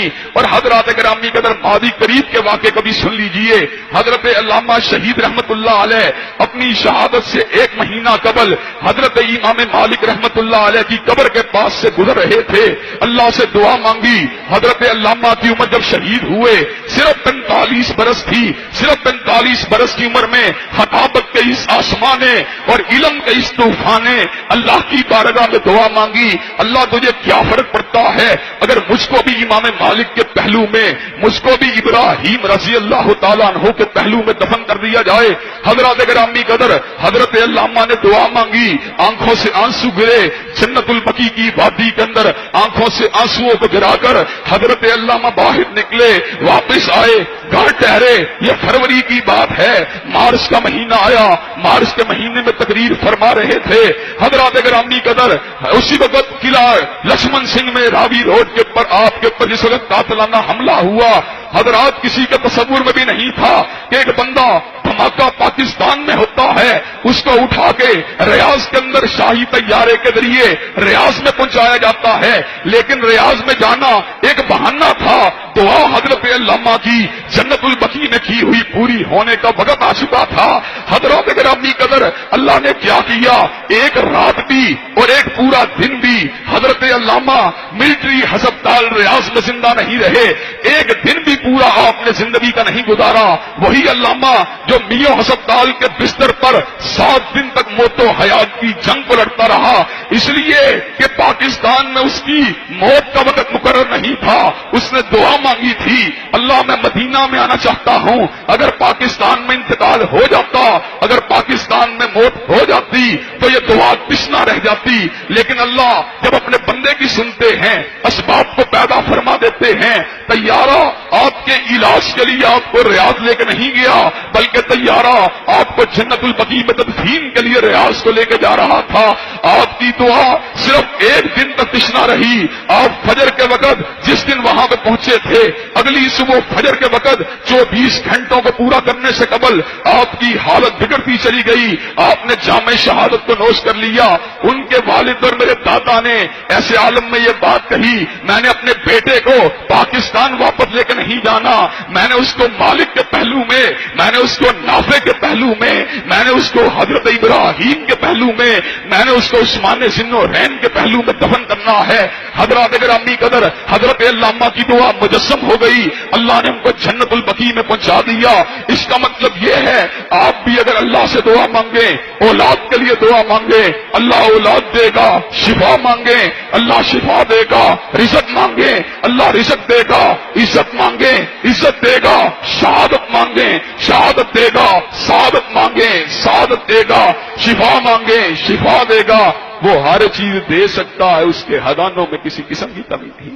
نہیں. اور حضرات گرامی قدر ماضی قریب کے واقعے کبھی سن لیجئے. حضرت علامہ شہید رحمت اللہ علیہ اپنی شہادت سے 1 مہینہ قبل حضرت امام مالک رحمت اللہ علیہ کی قبر کے پاس سے گزر رہے تھے. اللہ سے دعا مانگی. حضرت علامہ کی عمر جب شہید ہوئے صرف 45 برس تھی. صرف 45 برس کی عمر میں خطابت کے اس آسمان نے اور علم کے اس طوفان نے اللہ کی بارگاہ میں دعا مانگی. اللہ تجھے کیا فرق پڑتا ہے اگر مجھ کو بھی امام مالک کے پہلو میں, مجھ کو بھی ابراہیم رضی اللہ تعالیٰ عنہ کے پہلو میں دفن کر دیا جائے. حضرات گرامی قدر حضرت علامہ نے دعا مانگی. آنکھوں سے آنسو گرے. جنت البقیع کی وادی کے اندر آنکھوں سے آنسوؤں کو گرا کر حضرت علامہ باہر نکلے, واپس آئے, گھر ٹھہرے. یہ فروری کی بات ہے. مارچ کا مہینہ آیا. مارچ کے مہینے میں تقریر فرما رہے تھے. حضرات گرامی قدر اسی وقت قلعہ لکشمن سنگھ میں راوی روڈ کے اوپر آپ کے اوپر جس وقت قاتلانہ حملہ ہوا, حضرات کسی کے تصور میں بھی نہیں تھا کہ ایک بندہ دھماکہ پاکستان میں ہوتا ہے, اس کو اٹھا کے ریاض کے اندر شاہی طیارے کے ذریعے ریاض میں پہنچایا جاتا ہے. لیکن ریاض میں جانا ایک بہانہ تھا. دعا حضرت علامہ کی جنت البقیع میں کی ہوئی پوری ہونے کا وقت آ چکا تھا. حضرات گرامی قدر اللہ نے کیا کیا, ایک رات بھی اور ایک پورا دن بھی حضرت علامہ ملٹری ہسپتال ریاض میں زندہ نہیں رہے. ایک دن بھی پورا آپ نے زندگی کا نہیں گزارا. وہی علامہ جو میو ہسپتال کے بستر پر 7 دن تک موت و حیات کی جنگ کو لڑتا رہا, اس لیے کہ پاکستان میں اس کی موت کا وقت مقرر نہیں تھا. اس نے دعا مانگی تھی, اللہ میں مدینہ میں آنا چاہتا ہوں. اگر پاکستان میں انتقال ہو جاتا, اگر پاکستان میں موت ہو جاتی تو یہ دعا پسنا رہ جاتی. لیکن اللہ جب اپنے بندے کی سنتے ہیں اسباب کو پیدا فرما دیتے ہیں. طیارہ آپ کے علاج کے لیے آپ کو ریاض لے کے نہیں گیا, بلکہ طیارہ آپ کو جنت البقیع میں تدفین کے لیے ریاض کو لے کے جا رہا تھا. آپ کی دعا صرف 1 دن تک تشنا رہی. آپ فجر کے وقت جس دن وہاں پہ پہنچے تھے, اگلی صبح فجر کے وقت 24 گھنٹوں کو پورا کرنے سے قبل آپ کی حالت بگڑتی چلی گئی. آپ نے جامع شہادت کو نوش کر لیا. ان کے والد اور میرے دادا نے ایسے عالم میں یہ بات کہی, میں نے اپنے بیٹے کو پاکستان واپس لے کے نہیں جانا. میں نے اس کو مالک کے پہلو میں, میں نے اس کو نافع کے پہلو میں, میں نے اس کو حضرت ابراہیم کے پہلو میں نے اس کو عثمان ذوالنورین کے پہلو میں دفن کرنا ہے. حضرات گرامی قدر حضرت علامہ کی دعا مجسم ہو گئی. اللہ نے ان کو جنت البقیع میں پہنچا دیا. اس کا مطلب یہ ہے آپ بھی اگر اللہ سے دعا مانگیں, اولاد کے لیے دعا مانگیں, اللہ اولاد دے گا. شفا مانگیں, اللہ شفا دے گا. رزق مانگیں, اللہ رزق دے گا. عزت مانگیں, عزت دے گا. شہادت مانگیں, شہادت دے گا. سعادت مانگیں, سعادت دے گا. شفا مانگیں, شفا دے گا. وہ ہر چیز دے سکتا ہے, اس کے خزانوں میں کسی قسم کی کمی نہیں.